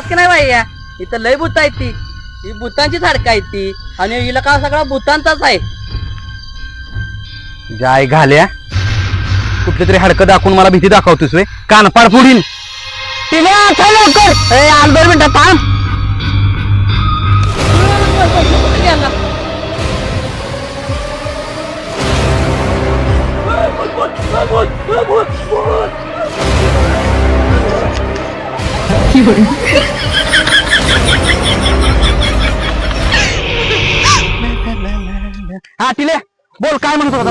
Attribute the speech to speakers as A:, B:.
A: बास की नाही बाई इथं लय भूत आहेत ती ही भूतांची सारखं आहेत ती आणि हिला का सगळा भूतांचाच आहे.
B: जाय घाल्या कुठले तरी हडकं दाखवून मला भीती दाखवतोस वे कानपाड फोडीन.
A: तिला आता लवकर आठ 2 मिनिटात थांब.
B: हा तिले बोल काय म्हणत होता.